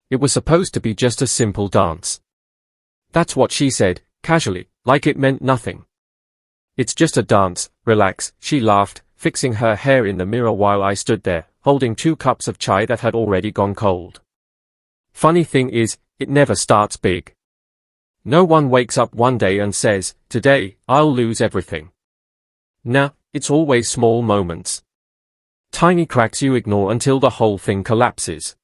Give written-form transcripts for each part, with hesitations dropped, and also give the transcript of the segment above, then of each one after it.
It was supposed to be just a simple dance. That's what she said, casually, like it meant nothing. It's just a dance, relax, she laughed, fixing her hair in the mirror while I stood there, holding 2 cups of chai that had already gone cold. Funny thing is, it never starts big. No one wakes up one day and says, today, I'll lose everything. Nah, it's always small moments. Tiny cracks you ignore until the whole thing collapses.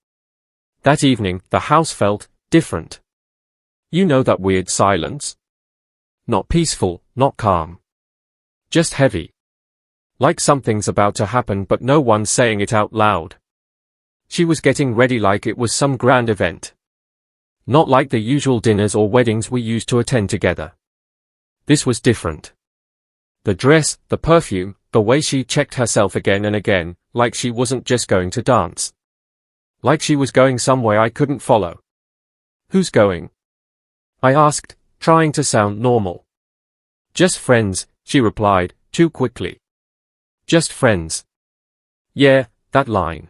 That evening, the house felt different. You know that weird silence? Not peaceful, not calm. Just heavy. Like something's about to happen but no one's saying it out loud. She was getting ready like it was some grand event. Not like the usual dinners or weddings we used to attend together. This was different. The dress, the perfume, the way she checked herself again and again, like she wasn't just going to dance. Like she was going somewhere I couldn't follow. Who's going? I asked, trying to sound normal. Just friends, she replied, too quickly. Just friends. Yeah, that line.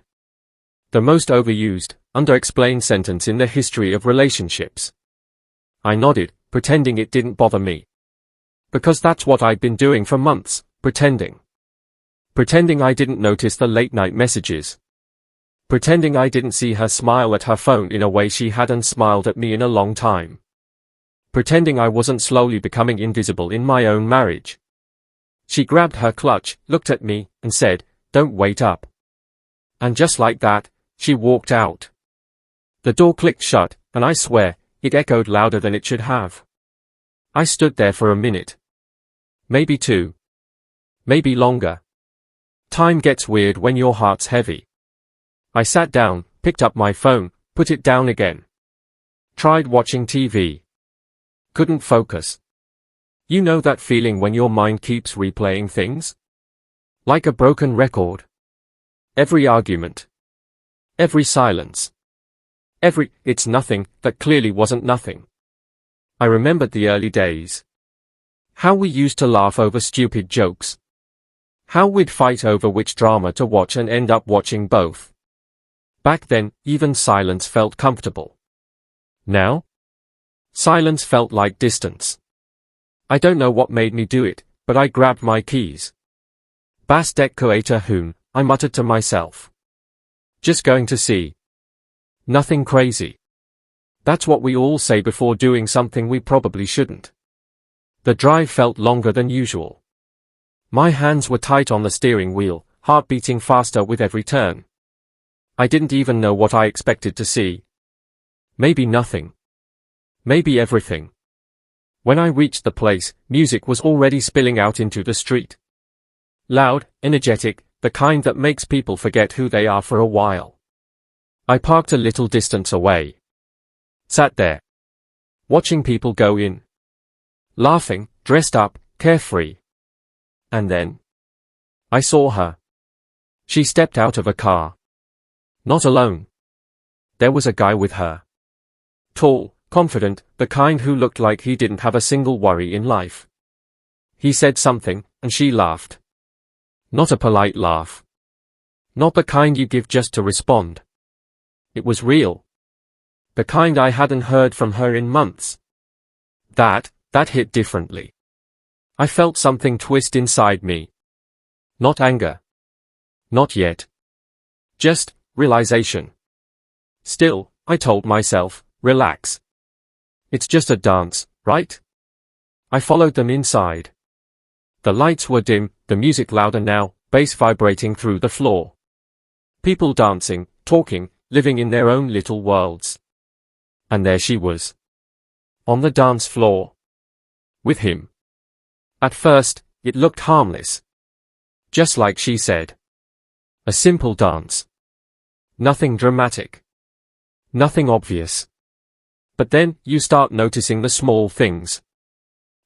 The most overused, underexplained sentence in the history of relationships. I nodded, pretending it didn't bother me. Because that's what I'd been doing for months, pretending. Pretending I didn't notice the late-night messages. Pretending I didn't see her smile at her phone in a way she hadn't smiled at me in a long time. Pretending I wasn't slowly becoming invisible in my own marriage. She grabbed her clutch, looked at me, and said, "Don't wait up." And just like that, she walked out. The door clicked shut, and I swear, it echoed louder than it should have. I stood there for a minute. Maybe 2. Maybe longer. Time gets weird when your heart's heavy. I sat down, picked up my phone, put it down again. Tried watching TV. Couldn't focus. You know that feeling when your mind keeps replaying things? Like a broken record. Every argument. Every silence. Every "it's nothing" that clearly wasn't nothing. I remembered the early days. How we used to laugh over stupid jokes. How we'd fight over which drama to watch and end up watching both. Back then, even silence felt comfortable. Now? Silence felt like distance. I don't know what made me do it, but I grabbed my keys. "Was det Coeta hun," I muttered to myself. Just going to see. Nothing crazy. That's what we all say before doing something we probably shouldn't. The drive felt longer than usual. My hands were tight on the steering wheel, heart beating faster with every turn. I didn't even know what I expected to see. Maybe nothing. Maybe everything. When I reached the place, music was already spilling out into the street. Loud, energetic, the kind that makes people forget who they are for a while. I parked a little distance away. Sat there. Watching people go in. Laughing, dressed up, carefree. And then I saw her. She stepped out of a car. Not alone. There was a guy with her. Tall, confident, the kind who looked like he didn't have a single worry in life. He said something, and she laughed. Not a polite laugh. Not the kind you give just to respond. It was real. The kind I hadn't heard from her in months. That hit differently. I felt something twist inside me. Not anger. Not yet. Just realization. Still, I told myself, relax. It's just a dance, right? I followed them inside. The lights were dim, the music louder now, bass vibrating through the floor. People dancing, talking, living in their own little worlds. And there she was. On the dance floor. With him. At first, it looked harmless. Just like she said. A simple dance. Nothing dramatic. Nothing obvious. But then, you start noticing the small things.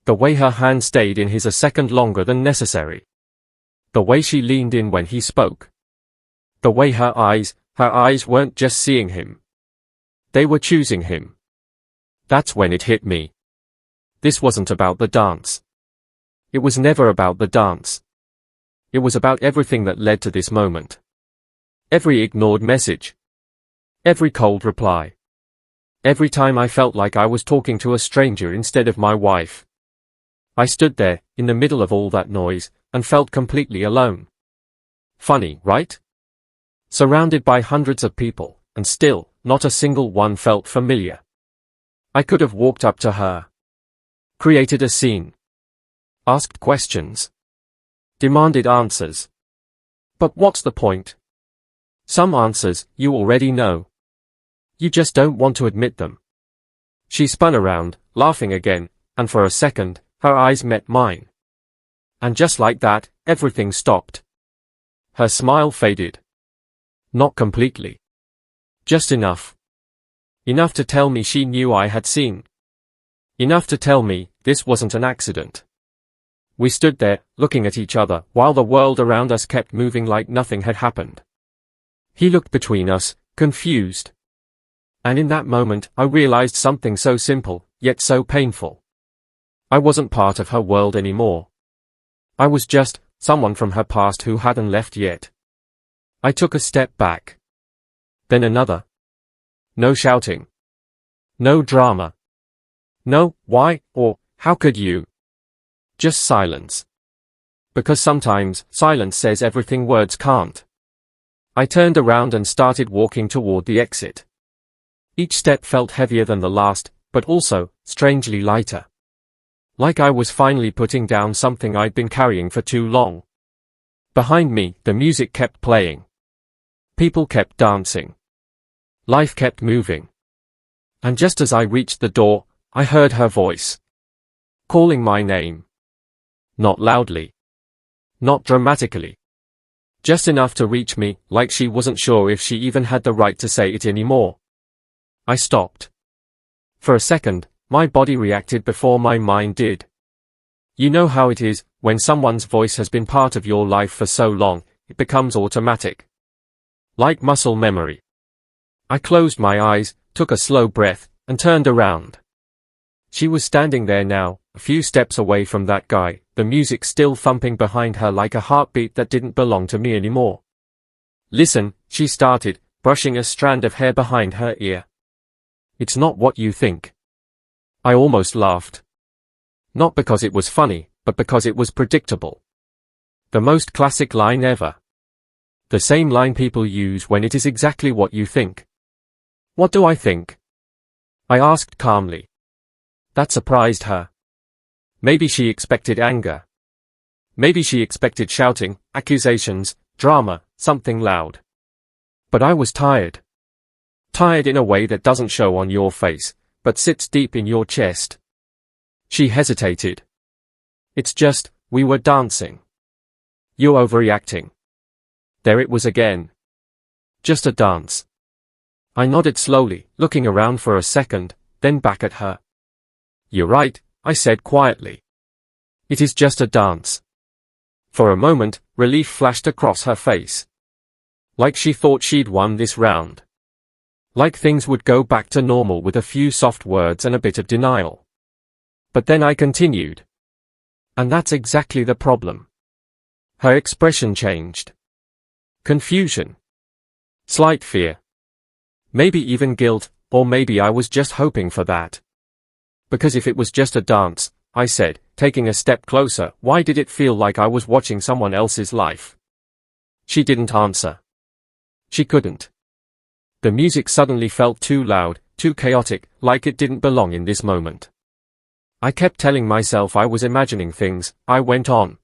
The way her hand stayed in his a second longer than necessary. The way she leaned in when he spoke. The way her eyes weren't just seeing him. They were choosing him. That's when it hit me. This wasn't about the dance. It was never about the dance. It was about everything that led to this moment. Every ignored message. Every cold reply. Every time I felt like I was talking to a stranger instead of my wife. I stood there, in the middle of all that noise, and felt completely alone. Funny, right? Surrounded by hundreds of people, and still, not a single one felt familiar. I could have walked up to her. Created a scene. Asked questions. Demanded answers. But what's the point? Some answers, you already know. You just don't want to admit them. She spun around, laughing again, and for a second, her eyes met mine. And just like that, everything stopped. Her smile faded. Not completely. Just enough. Enough to tell me she knew I had seen. Enough to tell me this wasn't an accident. We stood there, looking at each other, while the world around us kept moving like nothing had happened. He looked between us, confused. And in that moment, I realized something so simple, yet so painful. I wasn't part of her world anymore. I was just someone from her past who hadn't left yet. I took a step back. Then another. No shouting. No drama. No, why, or, how could you? Just silence. Because sometimes, silence says everything words can't. I turned around and started walking toward the exit. Each step felt heavier than the last, but also, strangely lighter. Like I was finally putting down something I'd been carrying for too long. Behind me, the music kept playing. People kept dancing. Life kept moving. And just as I reached the door, I heard her voice. Calling my name. Not loudly. Not dramatically. Just enough to reach me, like she wasn't sure if she even had the right to say it anymore. I stopped. For a second, my body reacted before my mind did. You know how it is, when someone's voice has been part of your life for so long, it becomes automatic. Like muscle memory. I closed my eyes, took a slow breath, and turned around. She was standing there now, a few steps away from that guy, the music still thumping behind her like a heartbeat that didn't belong to me anymore. Listen, she started, brushing a strand of hair behind her ear. It's not what you think. I almost laughed. Not because it was funny, but because it was predictable. The most classic line ever. The same line people use when it is exactly what you think. What do I think? I asked calmly. That surprised her. Maybe she expected anger. Maybe she expected shouting, accusations, drama, something loud. But I was tired. Tired in a way that doesn't show on your face, but sits deep in your chest. She hesitated. It's just, we were dancing. You're overreacting. There it was again. Just a dance. I nodded slowly, looking around for a second, then back at her. You're right, I said quietly. It is just a dance. For a moment, relief flashed across her face. Like she thought she'd won this round. Like things would go back to normal with a few soft words and a bit of denial. But then I continued. And that's exactly the problem. Her expression changed. Confusion. Slight fear. Maybe even guilt, or maybe I was just hoping for that. Because if it was just a dance, I said, taking a step closer, why did it feel like I was watching someone else's life? She didn't answer. She couldn't. The music suddenly felt too loud, too chaotic, like it didn't belong in this moment. I kept telling myself I was imagining things, I went on.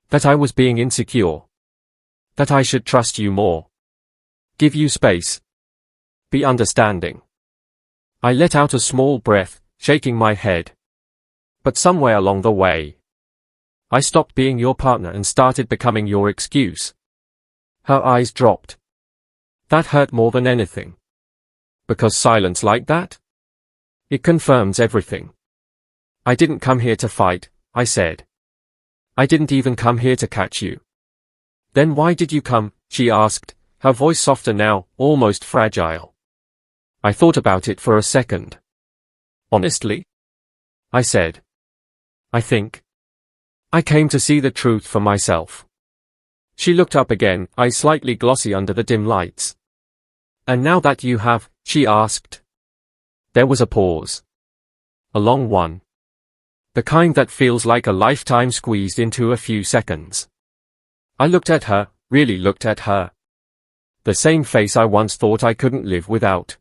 That I was being insecure. That I should trust you more. Give you space. Be understanding. I let out a small breath, shaking my head. But somewhere along the way, I stopped being your partner and started becoming your excuse. Her eyes dropped. That hurt more than anything. Because silence like that? It confirms everything. I didn't come here to fight, I said. I didn't even come here to catch you. Then why did you come? She asked, her voice softer now, almost fragile. I thought about it for a second. Honestly? I said. I think. I came to see the truth for myself. She looked up again, eyes slightly glossy under the dim lights. And now that you have, she asked. There was a pause. A long one. The kind that feels like a lifetime squeezed into a few seconds. I looked at her, really looked at her. The same face I once thought I couldn't live without.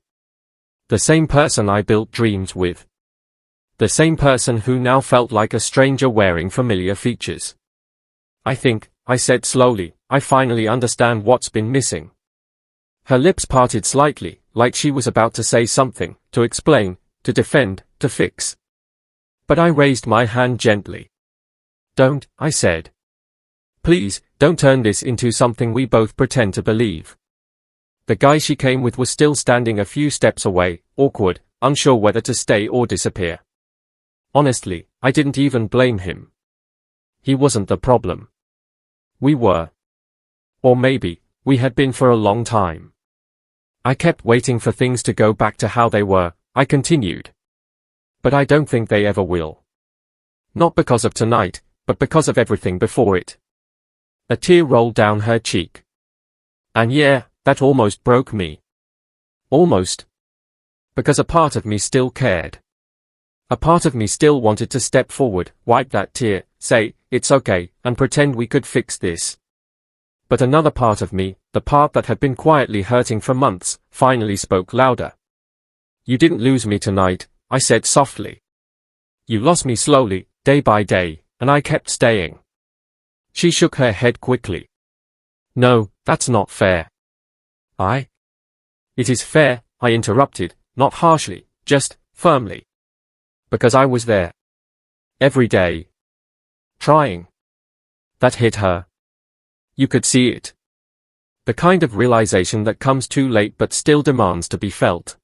The same person I built dreams with. The same person who now felt like a stranger wearing familiar features. I think, I said slowly, I finally understand what's been missing. Her lips parted slightly, like she was about to say something, to explain, to defend, to fix. But I raised my hand gently. Don't, I said. Please, don't turn this into something we both pretend to believe. The guy she came with was still standing a few steps away, awkward, unsure whether to stay or disappear. Honestly, I didn't even blame him. He wasn't the problem. We were. Or maybe, we had been for a long time. I kept waiting for things to go back to how they were, I continued. But I don't think they ever will. Not because of tonight, but because of everything before it. A tear rolled down her cheek. And yeah, that almost broke me. Almost. Because a part of me still cared. A part of me still wanted to step forward, wipe that tear, say, it's okay, and pretend we could fix this. But another part of me, the part that had been quietly hurting for months, finally spoke louder. You didn't lose me tonight, I said softly. You lost me slowly, day by day, and I kept staying. She shook her head quickly. No, that's not fair. It is fair, I interrupted, not harshly, just firmly. Because I was there. Every day. Trying. That hit her. You could see it. The kind of realization that comes too late but still demands to be felt.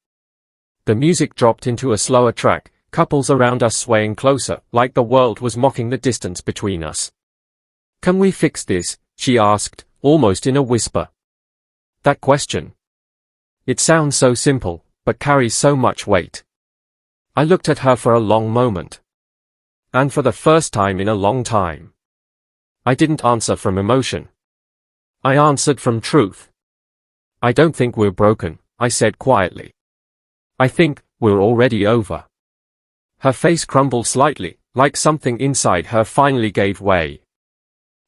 The music dropped into a slower track, couples around us swaying closer, like the world was mocking the distance between us. Can we fix this? She asked, almost in a whisper. That question. It sounds so simple, but carries so much weight. I looked at her for a long moment. And for the first time in a long time. I didn't answer from emotion. I answered from truth. I don't think we're broken, I said quietly. I think, we're already over. Her face crumbled slightly, like something inside her finally gave way.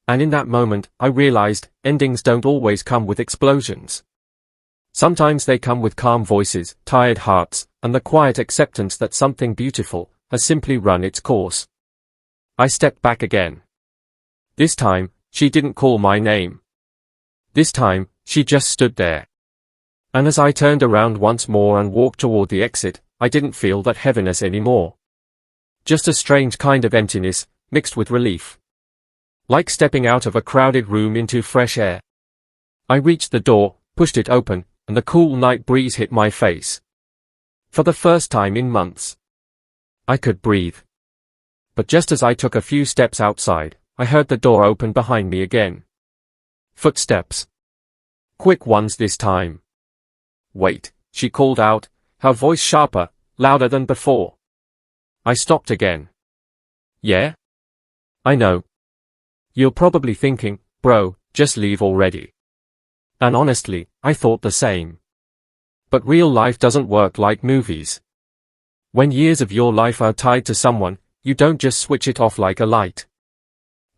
And in that moment, I realized, endings don't always come with explosions. Sometimes they come with calm voices, tired hearts, and the quiet acceptance that something beautiful has simply run its course. I stepped back again. This time, she didn't call my name. This time, she just stood there. And as I turned around once more and walked toward the exit, I didn't feel that heaviness anymore. Just a strange kind of emptiness, mixed with relief. Like stepping out of a crowded room into fresh air. I reached the door, pushed it open, and the cool night breeze hit my face. For the first time in months. I could breathe. But just as I took a few steps outside, I heard the door open behind me again. Footsteps. Quick ones this time. Wait, she called out, her voice sharper, louder than before. I stopped again. Yeah? I know. You're probably thinking, bro, just leave already. And honestly, I thought the same. But real life doesn't work like movies. When years of your life are tied to someone, you don't just switch it off like a light.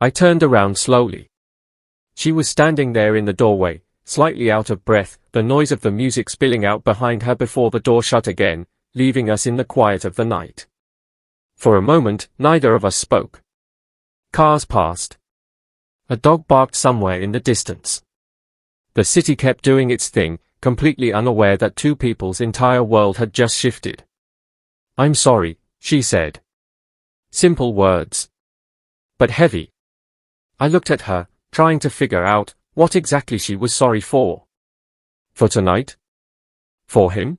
I turned around slowly. She was standing there in the doorway, slightly out of breath, the noise of the music spilling out behind her before the door shut again, leaving us in the quiet of the night. For a moment, neither of us spoke. Cars passed. A dog barked somewhere in the distance. The city kept doing its thing, completely unaware that two people's entire world had just shifted. I'm sorry, she said. Simple words. But heavy. I looked at her, trying to figure out what exactly she was sorry for. For tonight? For him?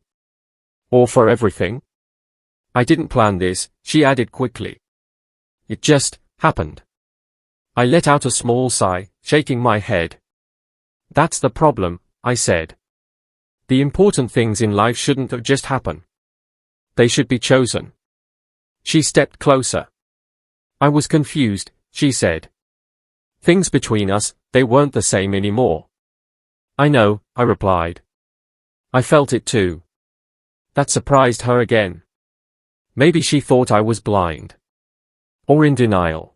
Or for everything? I didn't plan this, she added quickly. It just happened. I let out a small sigh, shaking my head. That's the problem, I said. The important things in life shouldn't have just happened. They should be chosen. She stepped closer. I was confused, she said. Things between us, they weren't the same anymore. I know, I replied. I felt it too. That surprised her again. Maybe she thought I was blind. Or in denial.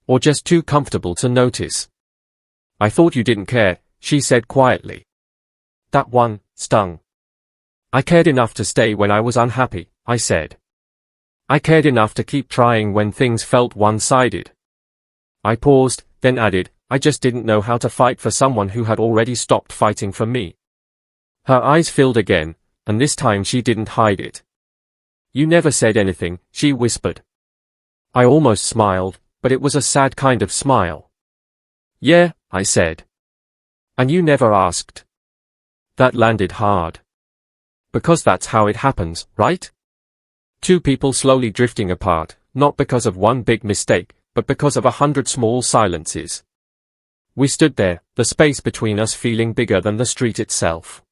Or just too comfortable to notice. I thought you didn't care, she said quietly. That one stung. I cared enough to stay when I was unhappy, I said. I cared enough to keep trying when things felt one-sided. I paused, then added, I just didn't know how to fight for someone who had already stopped fighting for me. Her eyes filled again, and this time she didn't hide it. You never said anything, she whispered. I almost smiled, but it was a sad kind of smile. Yeah, I said. And you never asked. That landed hard. Because that's how it happens, right? Two people slowly drifting apart, not because of one big mistake, but because of 100 small silences. We stood there, the space between us feeling bigger than the street itself.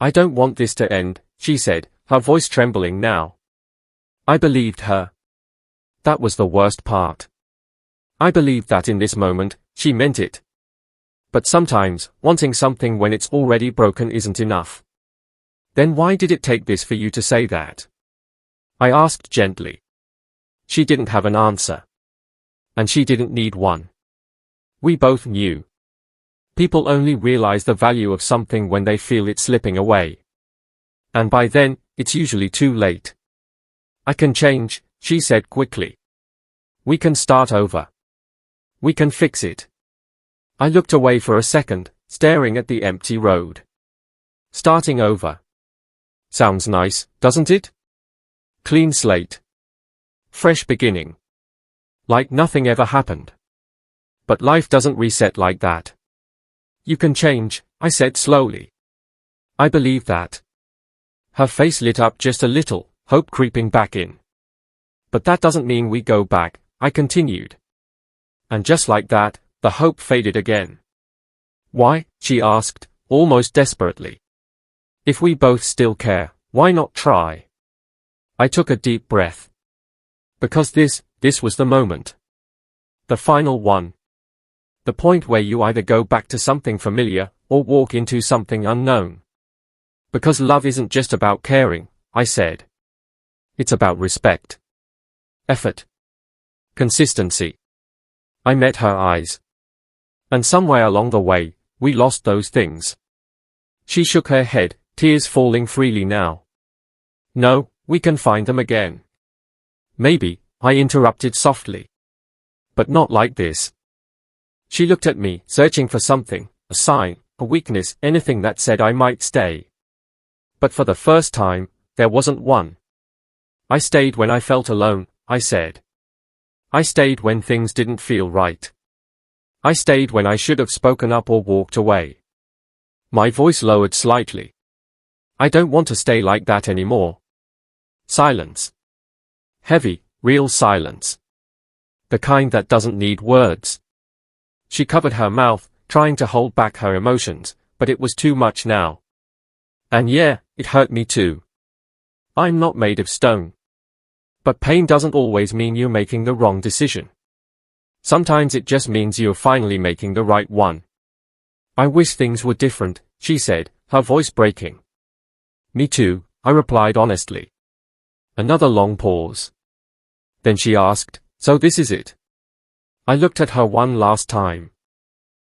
I don't want this to end, she said, her voice trembling now. I believed her. That was the worst part. I believed that in this moment, she meant it. But sometimes, wanting something when it's already broken isn't enough. Then why did it take this for you to say that? I asked gently. She didn't have an answer. And she didn't need one. We both knew. People only realize the value of something when they feel it slipping away. And by then, it's usually too late. I can change, she said quickly. We can start over. We can fix it. I looked away for a second, staring at the empty road. Starting over. Sounds nice, doesn't it? Clean slate. Fresh beginning. Like nothing ever happened. But life doesn't reset like that. You can change, I said slowly. I believe that. Her face lit up just a little, hope creeping back in. But that doesn't mean we go back, I continued. And just like that, the hope faded again. Why? She asked, almost desperately. If we both still care, why not try? I took a deep breath. Because this was the moment. The final one. The point where you either go back to something familiar, or walk into something unknown. Because love isn't just about caring, I said. It's about respect. Effort. Consistency. I met her eyes. And somewhere along the way, we lost those things. She shook her head, tears falling freely now. No, we can find them again. Maybe, I interrupted softly. But not like this. She looked at me, searching for something, a sign, a weakness, anything that said I might stay. But for the first time, there wasn't one. I stayed when I felt alone, I said. I stayed when things didn't feel right. I stayed when I should have spoken up or walked away. My voice lowered slightly. I don't want to stay like that anymore. Silence. Heavy, real silence. The kind that doesn't need words. She covered her mouth, trying to hold back her emotions, but it was too much now. And yeah, it hurt me too. I'm not made of stone. But pain doesn't always mean you're making the wrong decision. Sometimes it just means you're finally making the right one. I wish things were different, she said, her voice breaking. Me too, I replied honestly. Another long pause. Then she asked, so this is it? I looked at her one last time.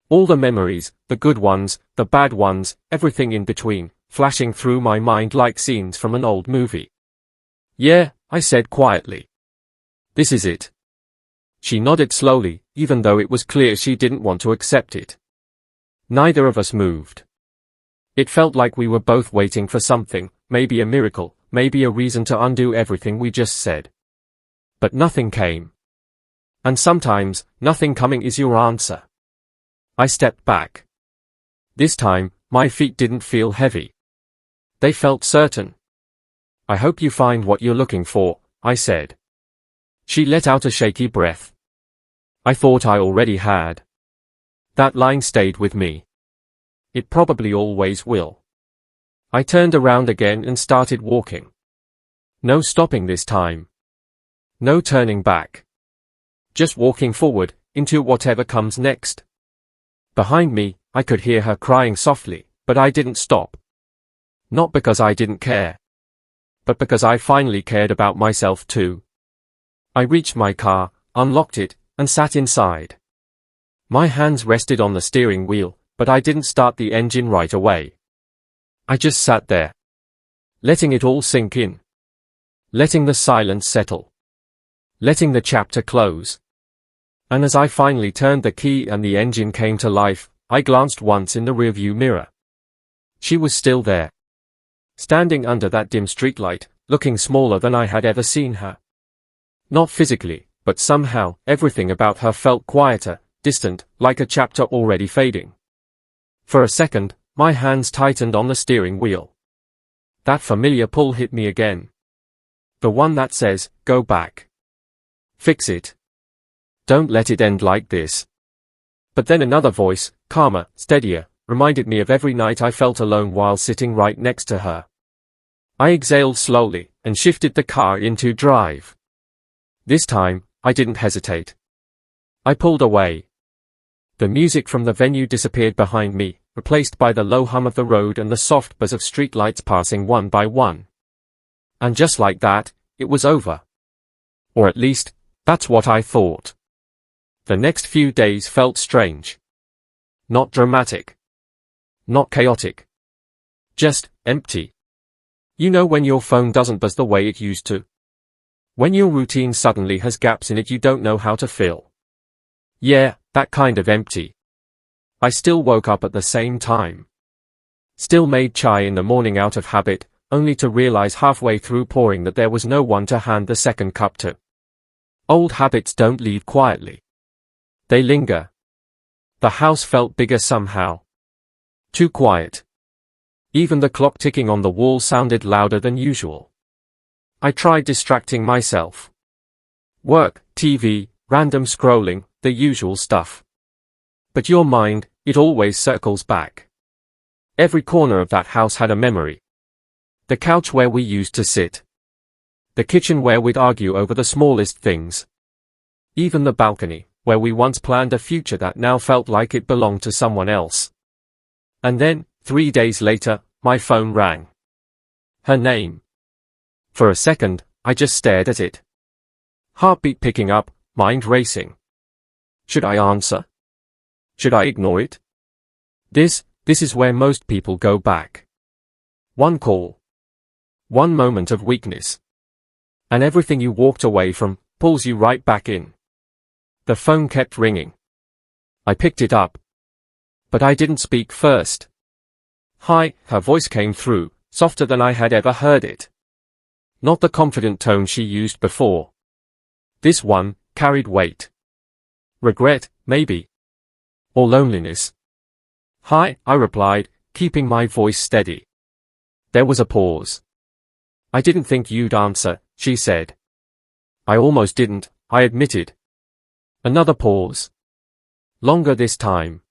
All the memories, the good ones, the bad ones, everything in between, flashing through my mind like scenes from an old movie. Yeah, I said quietly. This is it. She nodded slowly, even though it was clear she didn't want to accept it. Neither of us moved. It felt like we were both waiting for something, maybe a miracle, maybe a reason to undo everything we just said. But nothing came. And sometimes, nothing coming is your answer. I stepped back. This time, my feet didn't feel heavy. They felt certain. I hope you find what you're looking for, I said. She let out a shaky breath. I thought I already had. That line stayed with me. It probably always will. I turned around again and started walking. No stopping this time. No turning back. Just walking forward, into whatever comes next. Behind me, I could hear her crying softly, but I didn't stop. Not because I didn't care. but because I finally cared about myself too. I reached my car, unlocked it, and sat inside. My hands rested on the steering wheel, but I didn't start the engine right away. I just sat there, letting it all sink in, letting the silence settle, letting the chapter close. And as I finally turned the key and the engine came to life, I glanced once in the rearview mirror. She was still there, standing under that dim streetlight, looking smaller than I had ever seen her. Not physically, but somehow, everything about her felt quieter, distant, like a chapter already fading. For a second, my hands tightened on the steering wheel. That familiar pull hit me again. The one that says, go back. Fix it. Don't let it end like this. But then another voice, calmer, steadier, reminded me of every night I felt alone while sitting right next to her. I exhaled slowly, and shifted the car into drive. This time, I didn't hesitate. I pulled away. The music from the venue disappeared behind me, replaced by the low hum of the road and the soft buzz of streetlights passing one by one. And just like that, it was over. Or at least, that's what I thought. The next few days felt strange. Not dramatic. Not chaotic. Just empty. You know when your phone doesn't buzz the way it used to? When your routine suddenly has gaps in it you don't know how to fill. Yeah, that kind of empty. I still woke up at the same time. Still made chai in the morning out of habit, only to realize halfway through pouring that there was no one to hand the second cup to. Old habits don't leave quietly. They linger. The house felt bigger somehow. Too quiet. Even the clock ticking on the wall sounded louder than usual. I tried distracting myself. Work, TV, random scrolling, the usual stuff. But your mind, it always circles back. Every corner of that house had a memory. The couch where we used to sit. The kitchen where we'd argue over the smallest things. Even the balcony, where we once planned a future that now felt like it belonged to someone else. And then, 3 days later, my phone rang. Her name. For a second, I just stared at it. Heartbeat picking up, mind racing. Should I answer? Should I ignore it? This is where most people go back. One call. One moment of weakness. And everything you walked away from, pulls you right back in. The phone kept ringing. I picked it up. But I didn't speak first. Hi, her voice came through, softer than I had ever heard it. Not the confident tone she used before. This one carried weight. Regret, maybe. Or loneliness. Hi, I replied, keeping my voice steady. There was a pause. I didn't think you'd answer, she said. I almost didn't, I admitted. Another pause. Longer this time.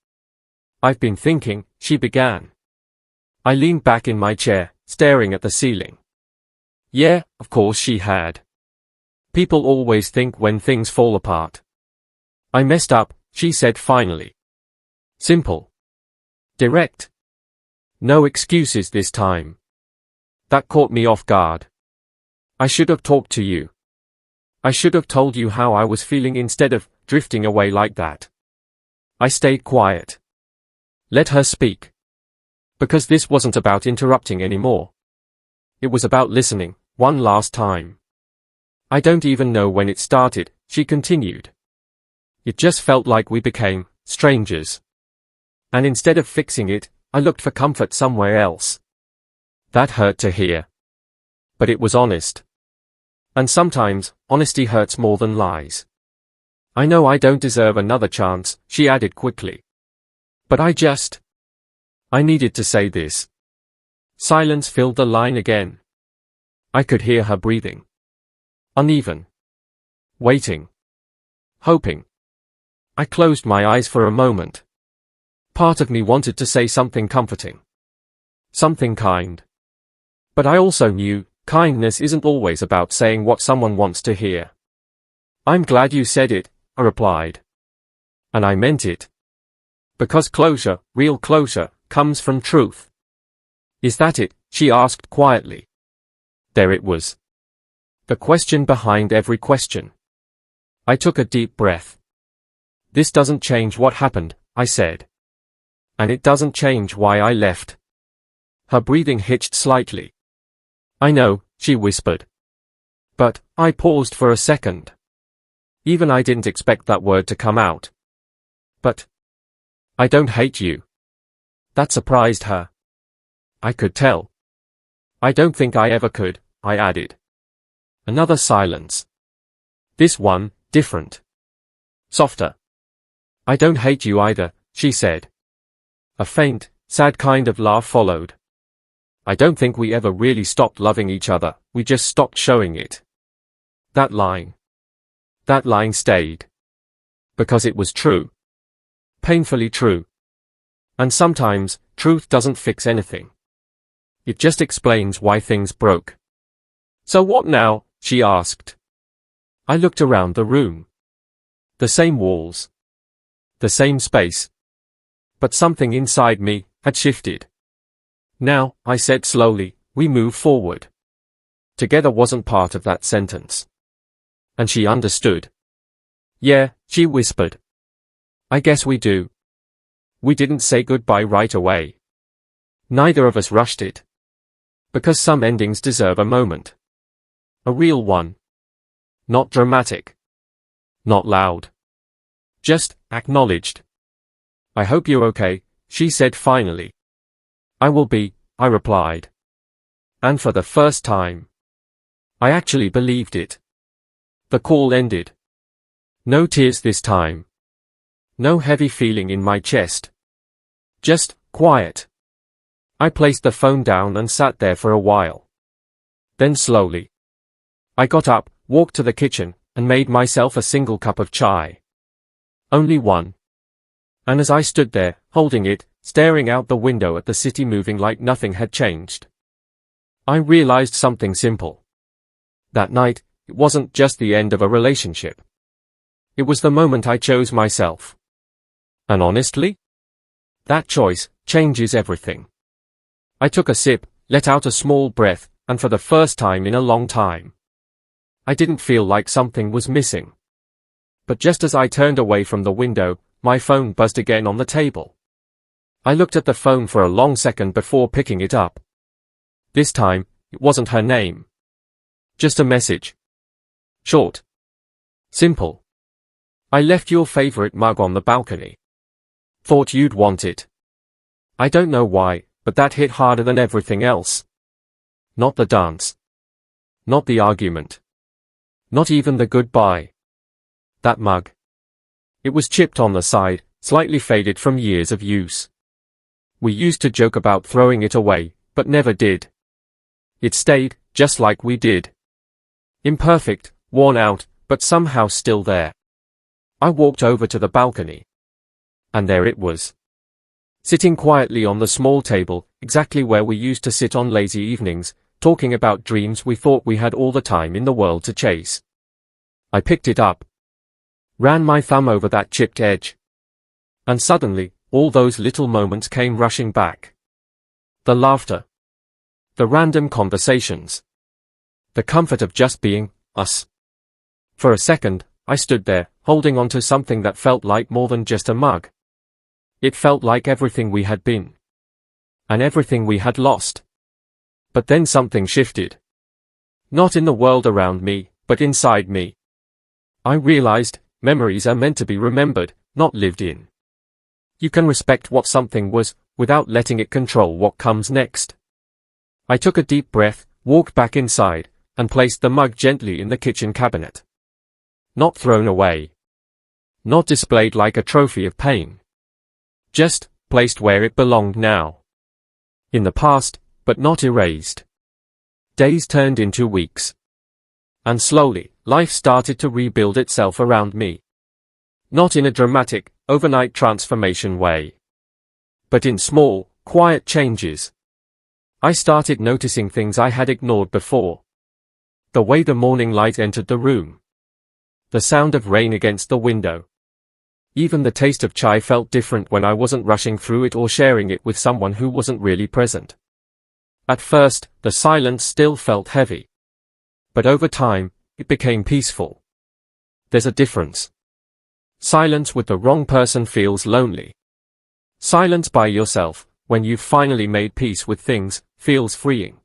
I've been thinking, she began. I leaned back in my chair, staring at the ceiling. Yeah, of course she had. People always think when things fall apart. I messed up, she said finally. Simple. Direct. No excuses this time. That caught me off guard. I should have talked to you. I should have told you how I was feeling instead of drifting away like that. I stayed quiet. Let her speak. Because this wasn't about interrupting anymore. It was about listening, one last time. I don't even know when it started, she continued. It just felt like we became strangers. And instead of fixing it, I looked for comfort somewhere else. That hurt to hear. But it was honest. And sometimes, honesty hurts more than lies. I know I don't deserve another chance, she added quickly. But I needed to say this. Silence filled the line again. I could hear her breathing. Uneven. Waiting. Hoping. I closed my eyes for a moment. Part of me wanted to say something comforting. Something kind. But I also knew, kindness isn't always about saying what someone wants to hear. I'm glad you said it, I replied. And I meant it. Because closure, real closure, comes from truth. Is that it? She asked quietly. There it was. The question behind every question. I took a deep breath. This doesn't change what happened, I said. And it doesn't change why I left. Her breathing hitched slightly. I know, she whispered. But, I paused for a second. Even I didn't expect that word to come out. But, I don't hate you. That surprised her. I could tell. I don't think I ever could, I added. Another silence. This one, different. Softer. I don't hate you either, she said. A faint, sad kind of laugh followed. I don't think we ever really stopped loving each other, we just stopped showing it. That line stayed. Because it was true. Painfully true. And sometimes, truth doesn't fix anything. It just explains why things broke. So what now? She asked. I looked around the room. The same walls. The same space. But something inside me had shifted. Now, I said slowly, we move forward. Together wasn't part of that sentence. And she understood. Yeah, she whispered. I guess we do. We didn't say goodbye right away. Neither of us rushed it. Because some endings deserve a moment. A real one. Not dramatic. Not loud. Just acknowledged. I hope you're okay, she said finally. I will be, I replied. And for the first time, I actually believed it. The call ended. No tears this time. No heavy feeling in my chest. Just quiet. I placed the phone down and sat there for a while. Then slowly, I got up, walked to the kitchen, and made myself a single cup of chai. Only one. And as I stood there, holding it, staring out the window at the city moving like nothing had changed, I realized something simple. That night, it wasn't just the end of a relationship. It was the moment I chose myself. And honestly, that choice changes everything. I took a sip, let out a small breath, and for the first time in a long time, I didn't feel like something was missing. But just as I turned away from the window, my phone buzzed again on the table. I looked at the phone for a long second before picking it up. This time, it wasn't her name. Just a message. Short. Simple. I left your favorite mug on the balcony. Thought you'd want it. I don't know why, but that hit harder than everything else. Not the dance. Not the argument. Not even the goodbye. That mug. It was chipped on the side, slightly faded from years of use. We used to joke about throwing it away, but never did. It stayed, just like we did. Imperfect, worn out, but somehow still there. I walked over to the balcony. And there it was. Sitting quietly on the small table, exactly where we used to sit on lazy evenings, talking about dreams we thought we had all the time in the world to chase. I picked it up. Ran my thumb over that chipped edge. And suddenly, all those little moments came rushing back. The laughter. The random conversations. The comfort of just being us. For a second, I stood there, holding on to something that felt like more than just a mug. It felt like everything we had been. And everything we had lost. But then something shifted. Not in the world around me, but inside me. I realized, memories are meant to be remembered, not lived in. You can respect what something was, without letting it control what comes next. I took a deep breath, walked back inside, and placed the mug gently in the kitchen cabinet. Not thrown away. Not displayed like a trophy of pain. Just placed where it belonged now. In the past, but not erased. Days turned into weeks. And slowly, life started to rebuild itself around me. Not in a dramatic, overnight transformation way. But in small, quiet changes. I started noticing things I had ignored before. The way the morning light entered the room. The sound of rain against the window. Even the taste of chai felt different when I wasn't rushing through it or sharing it with someone who wasn't really present. At first, the silence still felt heavy. But over time, it became peaceful. There's a difference. Silence with the wrong person feels lonely. Silence by yourself, when you've finally made peace with things, feels freeing.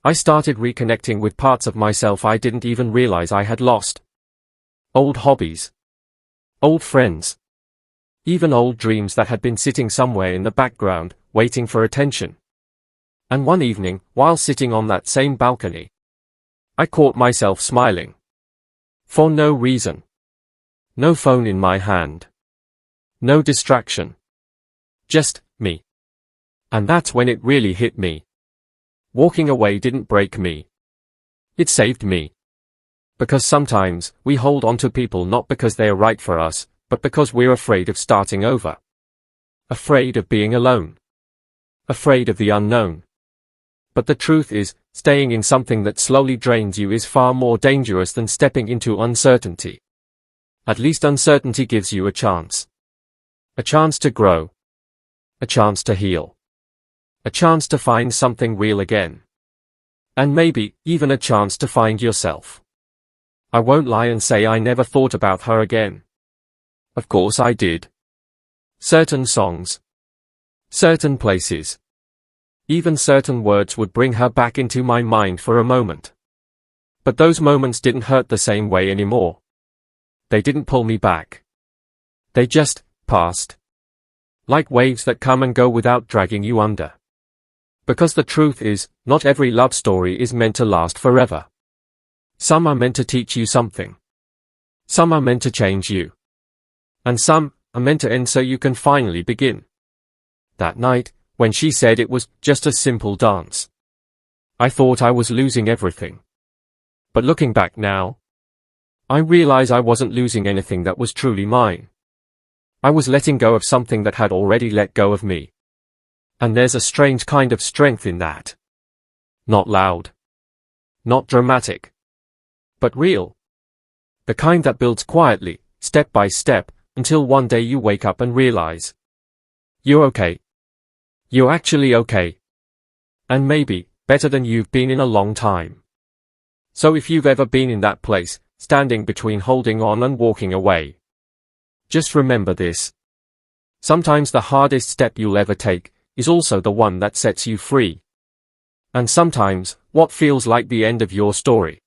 I started reconnecting with parts of myself I didn't even realize I had lost. Old hobbies. Old friends. Even old dreams that had been sitting somewhere in the background, waiting for attention. And one evening, while sitting on that same balcony, I caught myself smiling. For no reason. No phone in my hand. No distraction. Just me. And that's when it really hit me. Walking away didn't break me. It saved me. Because sometimes, we hold on to people not because they are right for us, but because we're afraid of starting over. Afraid of being alone. Afraid of the unknown. But the truth is, staying in something that slowly drains you is far more dangerous than stepping into uncertainty. At least uncertainty gives you a chance. A chance to grow. A chance to heal. A chance to find something real again. And maybe, even a chance to find yourself. I won't lie and say I never thought about her again. Of course I did. Certain songs. Certain places. Even certain words would bring her back into my mind for a moment. But those moments didn't hurt the same way anymore. They didn't pull me back. They just passed. Like waves that come and go without dragging you under. Because the truth is, not every love story is meant to last forever. Some are meant to teach you something. Some are meant to change you. And some are meant to end so you can finally begin. That night, when she said it was just a simple dance, I thought I was losing everything. But looking back now, I realize I wasn't losing anything that was truly mine. I was letting go of something that had already let go of me. And there's a strange kind of strength in that. Not loud. Not dramatic. But real. The kind that builds quietly, step by step, until one day you wake up and realize you're okay. You're actually okay. And maybe, better than you've been in a long time. So if you've ever been in that place, standing between holding on and walking away, just remember this. Sometimes the hardest step you'll ever take is also the one that sets you free. And sometimes, what feels like the end of your story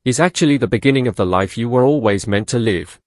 is actually the beginning of the life you were always meant to live.